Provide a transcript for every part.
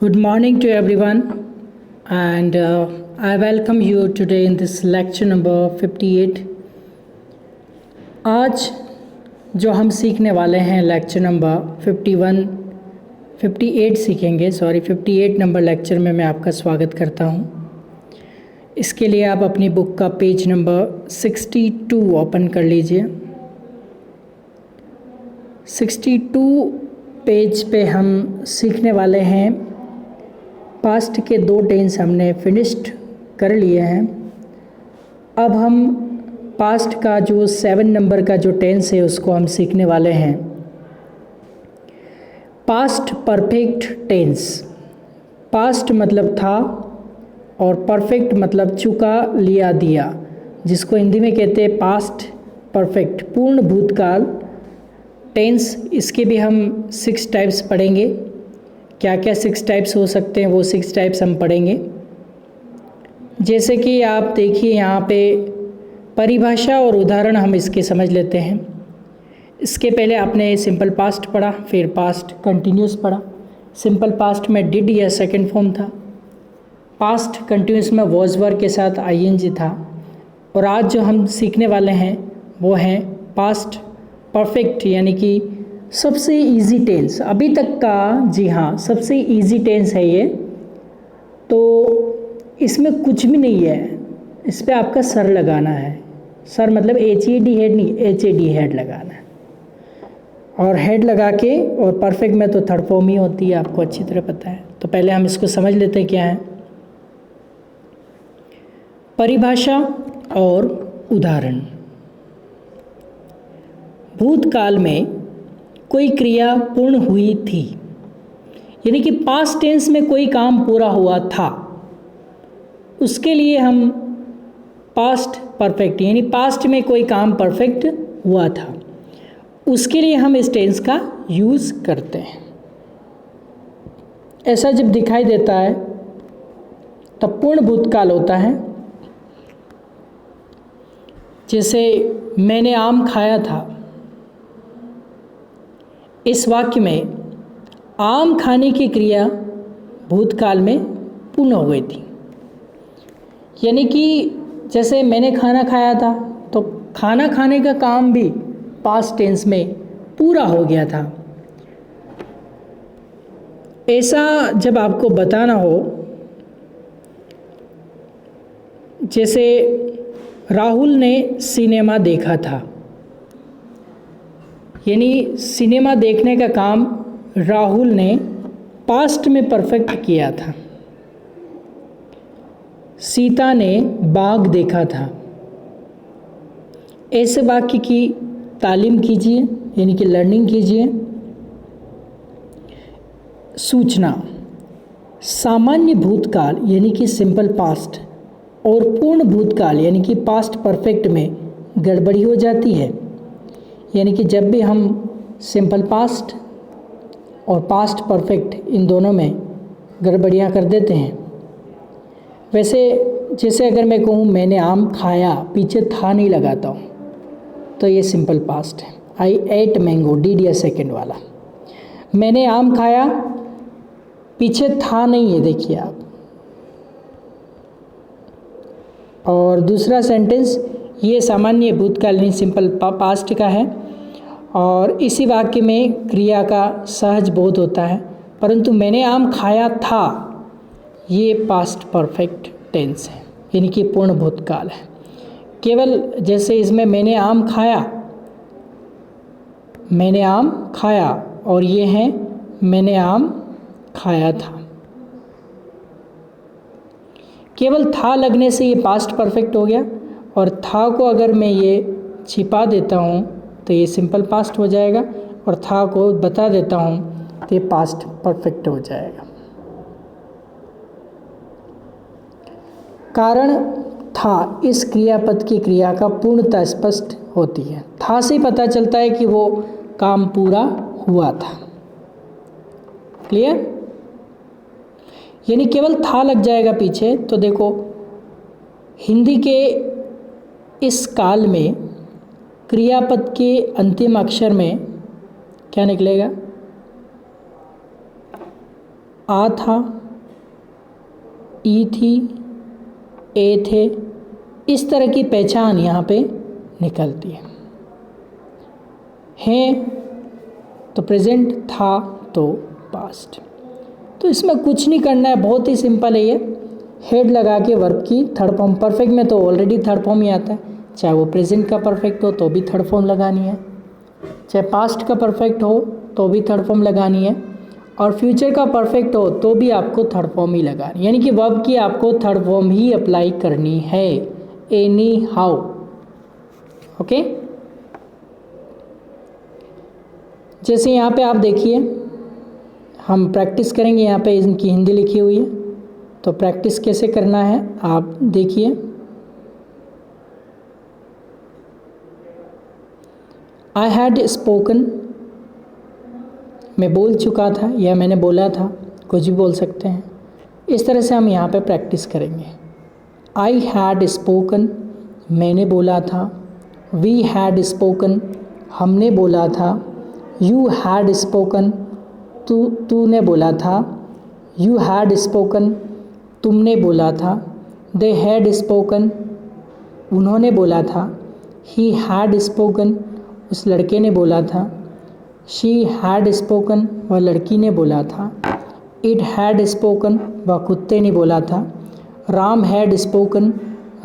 Good morning to everyone, and I welcome you today in this lecture number 58. आज जो हम सीखने वाले हैं लेक्चर नंबर 58 सीखेंगे 58 नंबर लेक्चर में मैं आपका स्वागत करता हूं। इसके लिए आप अपनी बुक का पेज नंबर 62 ओपन कर लीजिए। 62 पेज पे हम सीखने वाले हैं, पास्ट के 2 टेंस हमने फिनिश्ड कर लिए हैं। अब हम पास्ट का जो 7 नंबर का जो टेंस है उसको हम सीखने वाले हैं। Past perfect tense. पास्ट मतलब था और परफेक्ट मतलब चुका, लिया, दिया, जिसको हिंदी में कहते हैं पास्ट परफेक्ट, पूर्ण भूतकाल टेंस। इसके भी हम 6 टाइप्स पढ़ेंगे। क्या क्या 6 टाइप्स हो सकते हैं वो 6 टाइप्स हम पढ़ेंगे। जैसे कि आप देखिए यहाँ पे परिभाषा और उदाहरण हम इसके समझ लेते हैं। इसके पहले आपने सिंपल पास्ट पढ़ा, फिर पास्ट कंटिन्यूस पढ़ा। सिंपल पास्ट में डिड या सेकंड फॉर्म था, पास्ट कंटिन्यूस में वॉज वर्ब के साथ आईएनजी था। और आज जो हम सीखने वाले हैं वो हैं पास्ट परफेक्ट, यानी कि सबसे इजी टेंस अभी तक का। जी हाँ, सबसे इजी टेंस है ये। तो इसमें कुछ भी नहीं है, इस पर आपका सर लगाना है। सर मतलब HED हेड नहीं, HAD हेड लगाना है। और हेड लगा के, और परफेक्ट में तो थर्ड फॉर्म ही होती है, आपको अच्छी तरह पता है। तो पहले हम इसको समझ लेते हैं क्या है। परिभाषा और उदाहरण। भूतकाल में कोई क्रिया पूर्ण हुई थी, यानी कि पास्ट टेंस में कोई काम पूरा हुआ था, उसके लिए हम पास्ट परफेक्ट, यानी पास्ट में कोई काम परफेक्ट हुआ था, उसके लिए हम इस टेंस का यूज़ करते हैं। ऐसा जब दिखाई देता है तब पूर्ण भूतकाल होता है। जैसे मैंने आम खाया था, इस वाक्य में आम खाने की क्रिया भूतकाल में पूर्ण हो गई थी। यानी कि जैसे मैंने खाना खाया था तो खाना खाने का काम भी पास्ट टेंस में पूरा हो गया था। ऐसा जब आपको बताना हो, जैसे राहुल ने सिनेमा देखा था, यानी सिनेमा देखने का काम राहुल ने पास्ट में परफेक्ट किया था। सीता ने बाग देखा था। ऐसे वाक्य की तालीम कीजिए, यानी कि लर्निंग कीजिए। सूचना। सामान्य भूतकाल यानी कि सिंपल पास्ट और पूर्ण भूतकाल यानी कि पास्ट परफेक्ट में गड़बड़ी हो जाती है। यानी कि जब भी हम सिंपल पास्ट और पास्ट परफेक्ट इन दोनों में गड़बड़ियाँ कर देते हैं। वैसे जैसे अगर मैं कहूँ मैंने आम खाया, पीछे था नहीं लगाता हूँ, तो ये सिंपल पास्ट है। आई एट मैंगो, डिड या सेकंड वाला। मैंने आम खाया, पीछे था नहीं है, देखिए आप। और दूसरा सेंटेंस ये सामान्य भूतकालीन सिंपल पास्ट का है, और इसी वाक्य में क्रिया का सहज बोध होता है। परंतु मैंने आम खाया था, ये पास्ट परफेक्ट टेंस है, यानी कि पूर्ण भूतकाल है। केवल जैसे इसमें मैंने आम खाया और ये है मैंने आम खाया था। केवल था लगने से ये पास्ट परफेक्ट हो गया, और था को अगर मैं ये छिपा देता हूँ तो ये सिंपल पास्ट हो जाएगा, और था को बता देता हूँ तो ये पास्ट परफेक्ट हो जाएगा। कारण था इस क्रियापद की क्रिया का पूर्णता स्पष्ट होती है। था से पता चलता है कि वो काम पूरा हुआ था। क्लियर? यानी केवल था लग जाएगा पीछे तो देखो हिंदी के इस काल में क्रियापद के अंतिम अक्षर में क्या निकलेगा? आ था, ई थी, ए थे, इस तरह की पहचान यहाँ पे निकलती है। हैं तो प्रेजेंट, था तो पास्ट। तो इसमें कुछ नहीं करना है, बहुत ही सिंपल है ये। हेड लगा के वर्ब की थर्ड फॉर्म, परफेक्ट में तो ऑलरेडी थर्ड फॉर्म ही आता है, चाहे वो प्रेजेंट का परफेक्ट हो तो भी थर्ड फॉर्म लगानी है, चाहे पास्ट का परफेक्ट हो तो भी थर्ड फॉर्म लगानी है, और फ्यूचर का परफेक्ट हो तो भी आपको थर्ड फॉर्म ही लगानी है। यानी कि वर्ब की आपको थर्ड फॉर्म ही अप्लाई करनी है, एनी हाउ। ओके, जैसे यहाँ पे आप देखिए, हम प्रैक्टिस करेंगे, यहाँ पे इनकी हिंदी लिखी हुई है, तो प्रैक्टिस कैसे करना है आप देखिए। आई हैड स्पोकन, मैं बोल चुका था या मैंने बोला था, कुछ भी बोल सकते हैं। इस तरह से हम यहाँ पे प्रैक्टिस करेंगे। आई हैड स्पोकन, मैंने बोला था। वी हैड स्पोकन, हमने बोला था। यू हैड स्पोकन, तूने बोला था। यू हैड स्पोकन, तुमने बोला था। दे हैड स्पोकन, उन्होंने बोला था। ही हैड स्पोकन, उस लड़के ने बोला था। शी हैड स्पोकन, वह लड़की ने बोला था। इट हैड स्पोकन, वह कुत्ते ने बोला था। राम हैड स्पोकन,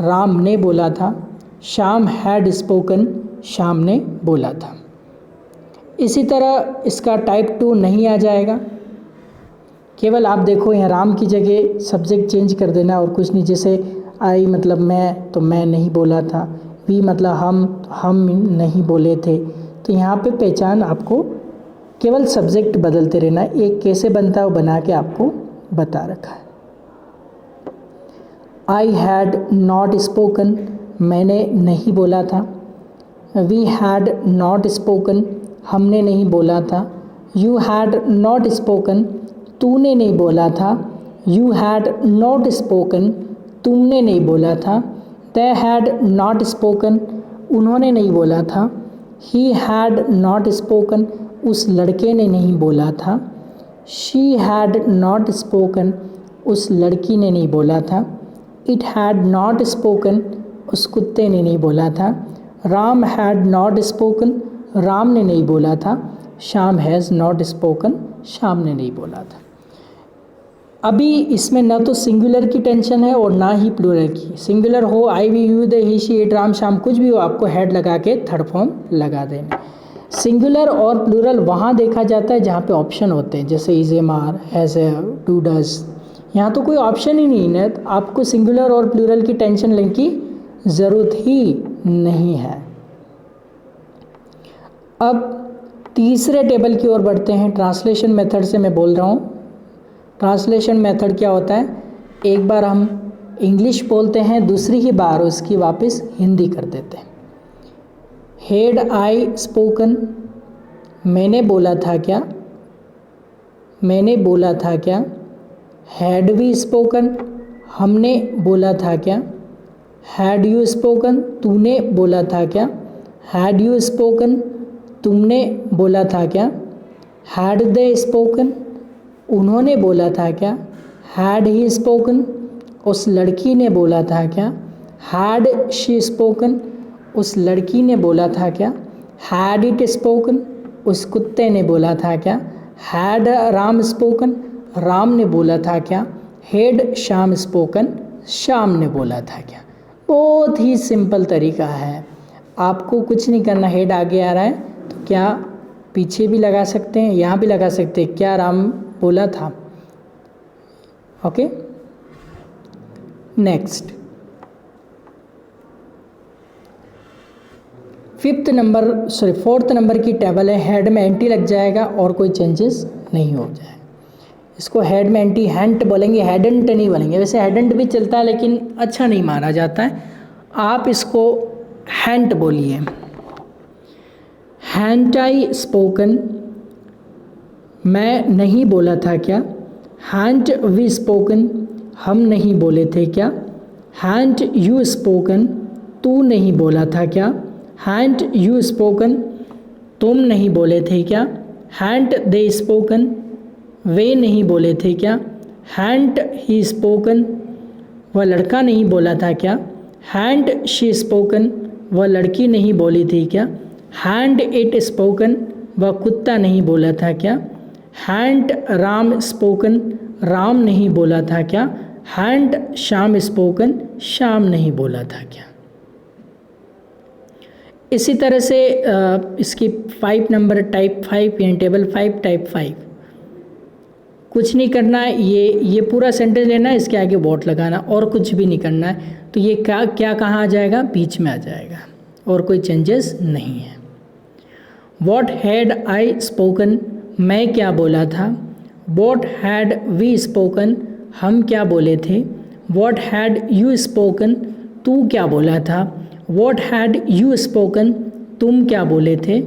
राम ने बोला था। श्याम हैड स्पोकन, श्याम ने बोला था। इसी तरह इसका टाइप 2 नहीं आ जाएगा, केवल आप देखो यहाँ राम की जगह सब्जेक्ट चेंज कर देना और कुछ नहीं। जैसे आई मतलब मैं, तो मैं नहीं बोला था। वी मतलब हम नहीं बोले थे। तो यहाँ पे पहचान आपको केवल सब्जेक्ट बदलते रहना। एक कैसे बनता है वो बना के आपको बता रखा है। आई हैड नॉट स्पोकन, मैंने नहीं बोला था। वी हैड नॉट स्पोकन, हमने नहीं बोला था। यू हैड नॉट स्पोकन, तूने नहीं बोला था। यू हैड नॉट स्पोकन, तुमने नहीं बोला था। दे हैड नॉट स्पोकन, उन्होंने नहीं बोला था। ही हैड नॉट स्पोकन, उस लड़के ने नहीं बोला था। शी हैड नॉट स्पोकन, उस लड़की ने नहीं बोला था। इट हैड नॉट स्पोकन, उस कुत्ते ने नहीं बोला था। Ram had not spoken, Ram ने नहीं बोला था। Shyam has not spoken, Shyam ने नहीं बोला था। अभी इसमें ना तो सिंगुलर की टेंशन है और ना ही प्लूरल की। सिंगुलर हो I we you they he she it Ram Shyam, कुछ भी हो, आपको हेड लगा के थर्ड फॉर्म लगा देना। सिंगुलर और प्लूरल वहाँ देखा जाता है जहाँ पे ऑप्शन होते हैं, जैसे is am are, has a, do does. यहाँ तो कोई ऑप्शन ही नहीं है, तो आपको सिंगुलर और प्लूरल की टेंशन लेने की ज़रूरत ही नहीं है। अब तीसरे टेबल की ओर बढ़ते हैं। ट्रांसलेशन मेथड से मैं बोल रहा हूँ। ट्रांसलेशन मेथड क्या होता है, एक बार हम इंग्लिश बोलते हैं, दूसरी ही बार उसकी वापस हिंदी कर देते हैं। हैड आई स्पोकन, मैंने बोला था क्या, मैंने बोला था क्या। हैड वी स्पोकन, हमने बोला था क्या। हैड यू स्पोकन, तूने बोला था क्या। हैड यू स्पोकन, तुमने बोला था क्या। हैड दे स्पोकन, उन्होंने बोला था क्या। हैड ही स्पोकन, उस लड़की ने बोला था क्या। हैड शी स्पोकन, उस लड़की ने बोला था क्या। हैड इट स्पोकन, उस कुत्ते ने बोला था क्या। हैड राम स्पोकन, राम ने बोला था क्या। हैड श्याम स्पोकन, श्याम ने बोला था क्या। बहुत ही सिंपल तरीका है, आपको कुछ नहीं करना। हेड आगे आ रहा है तो क्या पीछे भी लगा सकते हैं, यहाँ भी लगा सकते हैं, क्या राम बोला था। ओके, नेक्स्ट फोर्थ नंबर की टेबल है। हेड में एंटी लग जाएगा और कोई चेंजेस नहीं हो जाए। इसको हेड में एंटी हैंट बोलेंगे, हेडेंट नहीं बोलेंगे। वैसे हेडेंट भी चलता है लेकिन अच्छा नहीं माना जाता है, आप इसको हैंट बोलिए। हैंट आई स्पोकन, मैं नहीं बोला था क्या। हैंट वी स्पोकन, हम नहीं बोले थे क्या। हैंट यू स्पोकन, तू नहीं बोला था क्या। हैंट यू स्पोकन, तुम नहीं बोले थे क्या। हैंट दे स्पोकन, वे नहीं बोले थे क्या? हैंट ही स्पोकन, वह लड़का नहीं बोला था क्या? हैंड शी स्पोकन, वह लड़की नहीं बोली थी क्या? हैंड इट स्पोकन, वह कुत्ता नहीं बोला था क्या? हैंड राम स्पोकन, राम नहीं बोला था क्या? हैंड श्याम स्पोकन, श्याम नहीं बोला था क्या? इसी तरह से इसकी 5 नंबर टाइप 5 यानी टेबल 5 टाइप 5, कुछ नहीं करना है, ये पूरा सेंटेंस लेना है, इसके आगे वॉट लगाना, और कुछ भी नहीं करना है। तो ये क्या कहाँ आ जाएगा? बीच में आ जाएगा, और कोई चेंजेस नहीं है। वॉट हैड आई स्पोकन, मैं क्या बोला था? वॉट हैड वी स्पोकन, हम क्या बोले थे? वॉट हैड यू स्पोकन, तू क्या बोला था? वॉट हैड यू स्पोकन, तुम क्या बोले थे?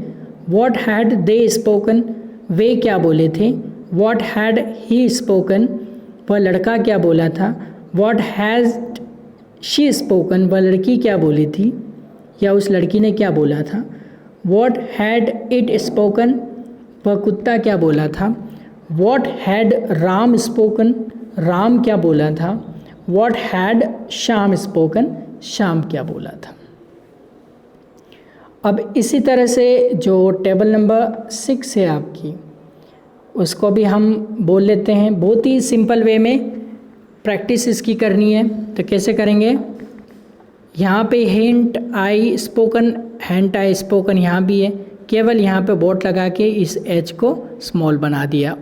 वॉट हैड दे स्पोकन, वे क्या बोले थे? वॉट हैड ही स्पोकन, वह लड़का क्या बोला था? वॉट हैज़ शी स्पोकन, वह लड़की क्या बोली थी या उस लड़की ने क्या बोला था? वॉट हैड इट स्पोकन, वह कुत्ता क्या बोला था? What had Ram spoken, Ram क्या बोला था? What had Shyam spoken, Shyam क्या बोला था? अब इसी तरह से जो टेबल नंबर 6 है आपकी, उसको भी हम बोल लेते हैं। बहुत ही सिंपल वे में प्रैक्टिस इसकी करनी है। तो कैसे करेंगे? यहाँ पे हैंट आई स्पोकन, हैंट आई स्पोकन यहाँ भी है, केवल यहाँ पे वॉट लगा के इस एच को स्मॉल बना दिया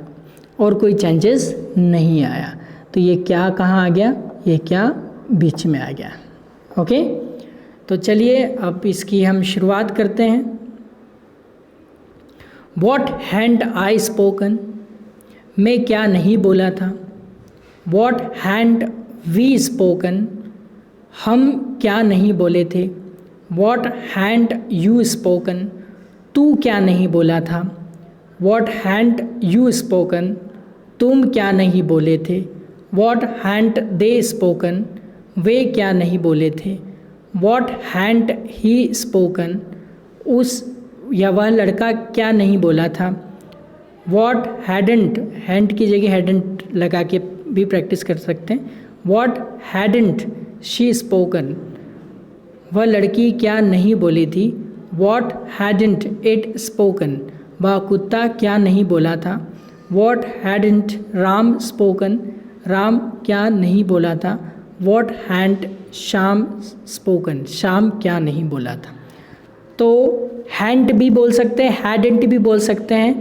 और कोई चेंजेस नहीं आया। तो ये क्या कहाँ आ गया? ये क्या बीच में आ गया। ओके, तो चलिए अब इसकी हम शुरुआत करते हैं। वॉट हैंट आई स्पोकन, मैं क्या नहीं बोला था? वॉट हैंट वी स्पोकन, हम क्या नहीं बोले थे? वॉट हैंट यू स्पोकन, तू क्या नहीं बोला था? वॉट हैंट यू स्पोकन, तुम क्या नहीं बोले थे? वॉट हैंट दे स्पोकन, वे क्या नहीं बोले थे? वॉट हैंट ही स्पोकन, उस या वह लड़का क्या नहीं बोला था? वॉट हैडेंट, हैंट की जगह हैडेंट लगा के भी प्रैक्टिस कर सकते हैं। वॉट हैडेंट शी स्पोकन, वह लड़की क्या नहीं बोली थी? वॉट हैडेंट इट स्पोकन, वह कुत्ता क्या नहीं बोला था? What hadn't Ram spoken, Ram क्या नहीं बोला था? वॉट हैंट श्याम स्पोकन, श्याम क्या नहीं बोला था? तो हैंट भी बोल सकते हैं, हैडेंट भी बोल सकते हैं,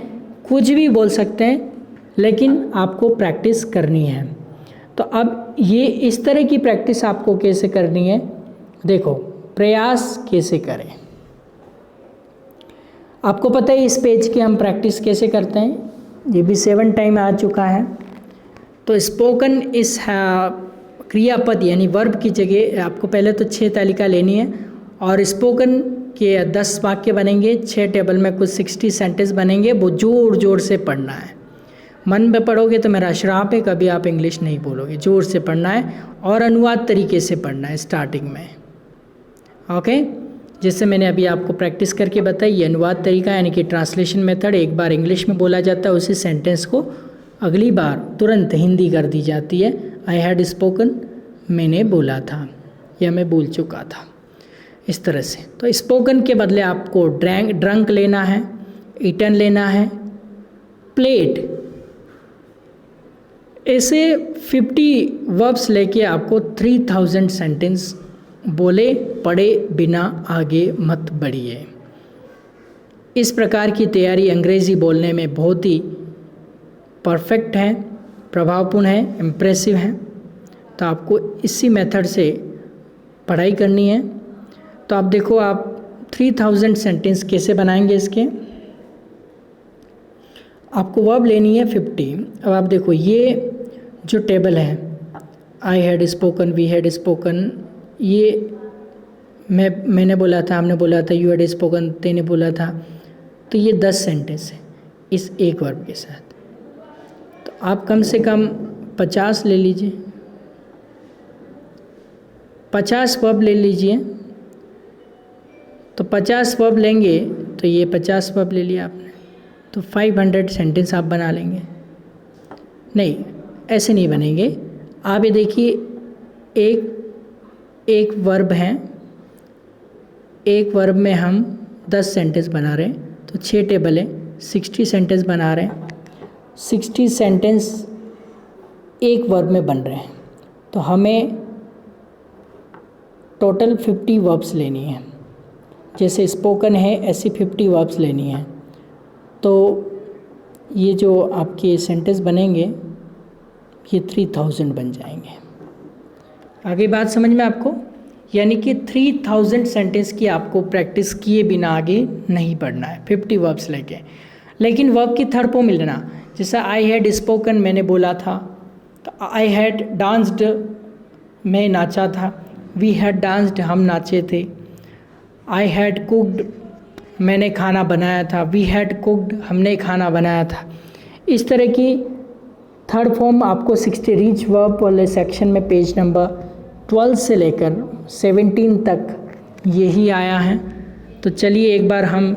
कुछ भी बोल सकते हैं, लेकिन आपको प्रैक्टिस करनी है। तो अब ये इस तरह की प्रैक्टिस आपको कैसे करनी है, देखो प्रयास कैसे करें। आपको पता है इस पेज की हम प्रैक्टिस कैसे करते हैं, ये भी 7 टाइम आ चुका है। तो स्पोकन इस क्रियापद यानी वर्ब की जगह आपको पहले तो 6 तालिका लेनी है और स्पोकन के 10 वाक्य बनेंगे, 6 टेबल में कुछ 60 सेंटेंस बनेंगे। वो जोर जोर से पढ़ना है, मन में पढ़ोगे तो मेरा श्राप है, कभी आप इंग्लिश नहीं बोलोगे। जोर से पढ़ना है और अनुवाद तरीके से पढ़ना है स्टार्टिंग में। ओके, जैसे मैंने अभी आपको प्रैक्टिस करके बताई, ये अनुवाद तरीका यानी कि ट्रांसलेशन मेथड। एक बार इंग्लिश में बोला जाता है, उसी सेंटेंस को अगली बार तुरंत हिंदी कर दी जाती है। आई हैड स्पोकन, मैंने बोला था या मैं बोल चुका था, इस तरह से। तो स्पोकन के बदले आपको ड्रंक लेना है, ईटन लेना है, प्लेट, ऐसे 50 वर्ब्स लेके आपको 3000 सेंटेंस बोले पढ़े बिना आगे मत बढ़िए। इस प्रकार की तैयारी अंग्रेज़ी बोलने में बहुत ही परफेक्ट है, प्रभावपूर्ण है, इम्प्रेसिव है। तो आपको इसी मेथड से पढ़ाई करनी है। तो आप देखो, आप 3000 सेंटेंस कैसे बनाएंगे इसके। आपको वर्ब लेनी है 50। अब आप देखो, ये जो टेबल है, I had spoken, we had spoken, ये मैंने बोला था, हमने बोला था, यू हैड स्पोकन, तेने बोला था। तो ये 10 सेंटेंस है इस एक वर्ब के साथ। तो आप कम से कम 50 ले लीजिए, 50 वर्ब ले लीजिए। तो 50 वर्ब लेंगे तो ये 50 वर्ब ले लिया आपने, तो 500 सेंटेंस आप बना लेंगे। नहीं, ऐसे नहीं बनेंगे। आप ये देखिए, एक वर्ब है, एक वर्ब में हम 10 सेंटेंस बना रहे हैं, तो 6 टेबल है, 60 सेंटेंस बना रहे हैं। 60 सेंटेंस एक वर्ब में बन रहे हैं, तो हमें टोटल 50 वर्ब्स लेनी है। जैसे स्पोकन है ऐसी 50 वर्ब्स लेनी है। तो ये जो आपके सेंटेंस बनेंगे ये 3000 बन जाएंगे। आगे बात समझ में आपको? यानी कि 3000 सेंटेंस की आपको प्रैक्टिस किए बिना आगे नहीं बढ़ना है 50 वर्ब्स लेके। लेकिन वर्ब की थर्ड फॉर्म मिलना, जैसा आई हैड स्पोकन मैंने बोला था, तो आई हैड डांस्ड मैं नाचा था, वी हैड डांस्ड हम नाचे थे, आई हैड कुक्ड मैंने खाना बनाया था, वी हैड कुक्ड हमने खाना बनाया था। इस तरह की थर्ड फॉर्म आपको 60 रिच वर्ब वाले सेक्शन में पेज नंबर 12 से लेकर 17 तक यही आया है। तो चलिए एक बार हम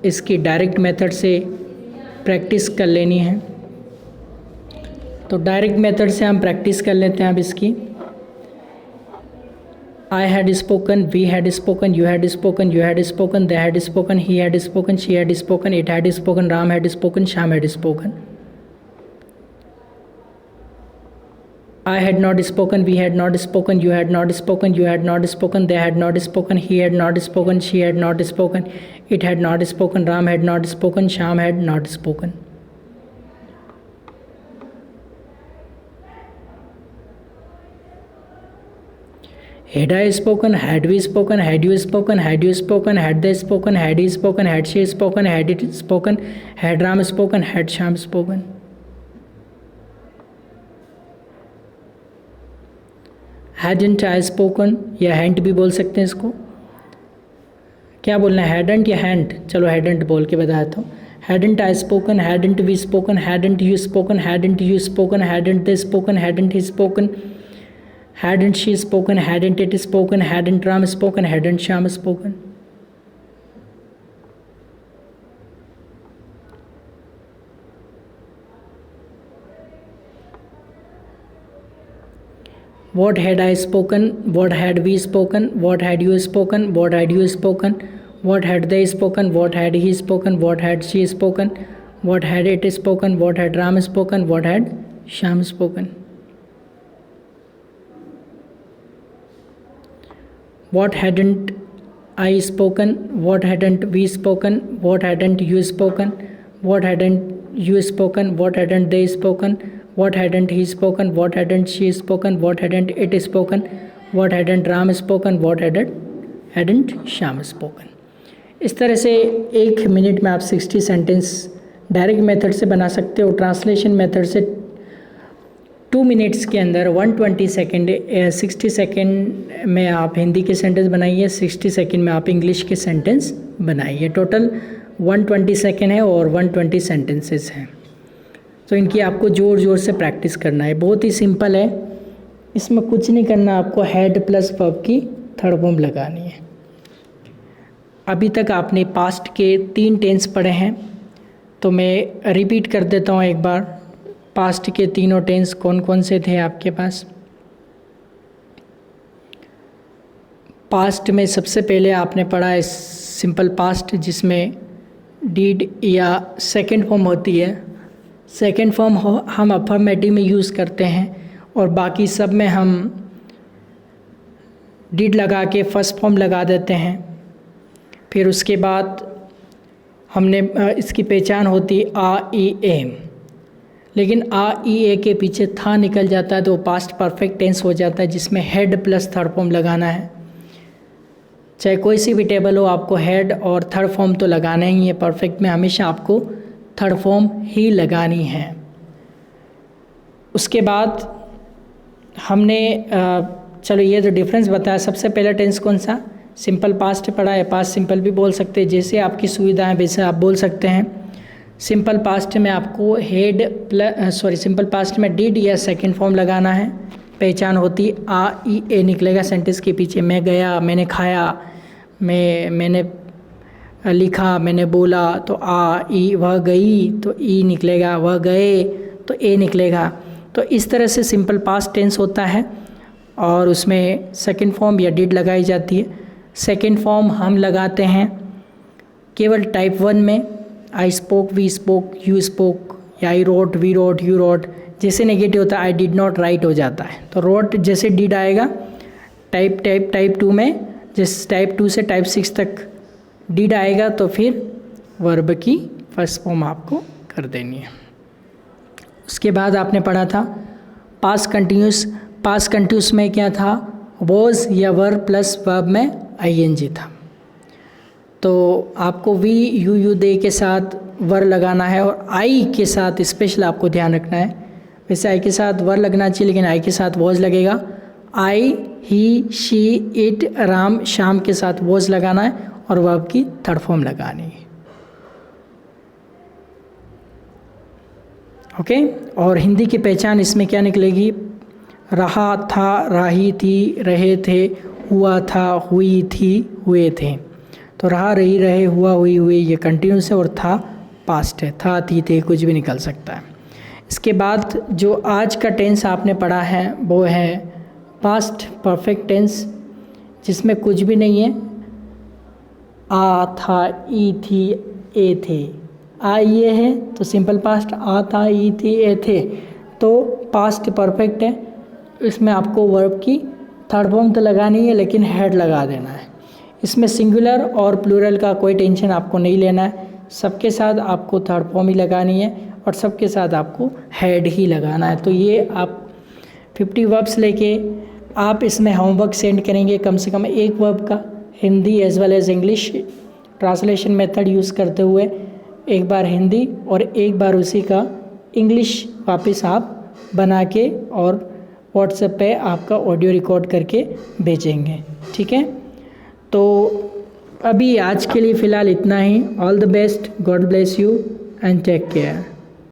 इसकी डायरेक्ट मेथड से प्रैक्टिस कर लेनी है। तो डायरेक्ट मेथड से हम प्रैक्टिस कर लेते हैं अब इसकी। I had spoken, we had spoken, you had spoken, you had spoken, they had spoken, he had spoken, she had spoken, it had spoken, Ram had spoken, Sham had spoken. I had not spoken, we had not spoken, you had not spoken, you had not spoken, they had not spoken, he had not spoken, she had not spoken, it had not spoken, Ram had not spoken, Sham had not spoken. Had I spoken, had we spoken, had you spoken, had you spoken, had they spoken, had he spoken, had she spoken, had it spoken, had Ram spoken, had Sham spoken. Hadn't I spoken या hadn't भी बोल सकते हैं इसको। क्या बोलना है, hadn't या hadn't? चलो hadn't बोल के बताता हूँ। Hadn't I spoken, hadn't we spoken, hadn't you spoken, hadn't you spoken, hadn't they spoken, hadn't he spoken, hadn't she spoken, hadn't it spoken, hadn't Ram spoken, hadn't Sham spoken. What had I spoken, what had we spoken, what had you spoken, what had you spoken, what had they spoken, what had he spoken, what had she spoken, what had it spoken, what had Ram spoken, what had Sham spoken. What hadn't I spoken, what hadn't we spoken, what hadn't you spoken, what hadn't you spoken, what hadn't they spoken, what hadn't he spoken, what hadn't she spoken, what hadn't it spoken, what hadn't Ram spoken, what hadn't Sham spoken. इस तरह से 1 minute में आप 60 sentence direct method से बना सकते हो। Translation method से 2 मिनट्स के अंदर 120 सेकेंड 60 सेकेंड में आप हिंदी के सेंटेंस बनाइए, 60 सेकेंड में आप इंग्लिश के सेंटेंस बनाइए। टोटल 120 सेकेंड है और 120 सेंटेंसेस हैं। तो इनकी आपको ज़ोर ज़ोर से प्रैक्टिस करना है। बहुत ही सिंपल है, इसमें कुछ नहीं करना, आपको हैड प्लस वर्ब की थर्ड फॉर्म लगानी है। अभी तक आपने पास्ट के 3 टेंस पढ़े हैं, तो मैं रिपीट कर देता हूँ एक बार। पास्ट के तीनों टेंस कौन कौन से थे आपके पास? पास्ट में सबसे पहले आपने पढ़ा है सिंपल पास्ट, जिसमें डीड या सेकंड फॉर्म होती है। सेकंड फॉर्म हम अफर्मेटिव में यूज़ करते हैं और बाकी सब में हम डीड लगा के फर्स्ट फॉर्म लगा देते हैं। फिर उसके बाद हमने इसकी पहचान होती आ ई ए, लेकिन आ ई ए के पीछे था निकल जाता है तो पास्ट परफेक्ट टेंस हो जाता है, जिसमें हेड प्लस थर्ड फॉर्म लगाना है। चाहे कोई सी भी टेबल हो, आपको हेड और थर्ड फॉर्म तो लगाना ही है। परफेक्ट में हमेशा आपको थर्ड फॉर्म ही लगानी है। उसके बाद हमने चलो ये तो डिफरेंस बताया। सबसे पहला टेंस कौन सा? सिंपल पास्ट पढ़ा है। पास्ट सिंपल भी बोल सकते हैं, जैसे आपकी सुविधा है वैसे आप बोल सकते हैं। सिंपल पास्ट में आपको हेड प्लस सिंपल पास्ट में डिड या सेकंड फॉर्म लगाना है। पहचान होती आ ई ए निकलेगा सेंटेंस के पीछे। मैं गया, मैंने खाया, मैंने लिखा, मैंने बोला, तो आ ई। वह गई तो ई निकलेगा। वह गए तो ए निकलेगा। तो इस तरह से सिंपल पास्ट टेंस होता है और उसमें सेकंड फॉर्म या डिड लगाई जाती है। सेकंड फॉर्म हम लगाते हैं केवल टाइप 1 में, I spoke, we spoke, you spoke, या I wrote, we wrote, you wrote. जैसे नेगेटिव होता है आई डिड नॉट राइट हो जाता है, तो रोट जैसे डिड आएगा। टाइप 2 में जिस टाइप 2 से टाइप 6 तक डिड आएगा तो फिर वर्ब की फर्स्ट फॉर्म आपको कर देनी है। उसके बाद आपने पढ़ा था पास्ट कंटिन्यूस। पास्ट कंटिन्यूस में क्या था, वॉज या वर प्लस वर्ब में आईएनजी था। तो आपको वी यू दे के साथ वर लगाना है और आई के साथ स्पेशल आपको ध्यान रखना है। वैसे आई के साथ वर लगना चाहिए लेकिन आई के साथ वॉज लगेगा। आई, ही, शी, इट, राम, शाम के साथ वॉज लगाना है और वर्ब की थर्ड फॉर्म लगानी है। ओके। और हिंदी की पहचान इसमें क्या निकलेगी, रहा था, राही थी, रहे थे, हुआ था, हुई थी, हुए थे। तो रहा, रही, रहे, हुआ, हुई, हुई ये कंटिन्यूस है और था पास्ट है, था, थी, थे कुछ भी निकल सकता है। इसके बाद जो आज का टेंस आपने पढ़ा है वो है पास्ट परफेक्ट टेंस, जिसमें कुछ भी नहीं है। आ था, ई थी, ए थे। आ ये है तो सिंपल पास्ट, आ था, ई थी, ए थे तो पास्ट परफेक्ट है। इसमें आपको वर्ब की थर्ड फॉर्म तो लगानी है लेकिन हेड लगा देना है। इसमें सिंगुलर और प्लूरल का कोई टेंशन आपको नहीं लेना है, सबके साथ आपको थर्ड फॉर्म ही लगानी है और सबके साथ आपको हेड ही लगाना है। तो ये आप 50 वर्ब्स लेके आप इसमें होमवर्क सेंड करेंगे, कम से कम एक वर्ब का Hindi as well as English translation method use करते हुए एक बार हिंदी और एक बार उसी का इंग्लिश वापस आप बना के और व्हाट्सएप पे आपका ऑडियो रिकॉर्ड करके भेजेंगे। ठीक है, तो अभी आज के लिए फ़िलहाल इतना ही। All the best, God bless you and take care.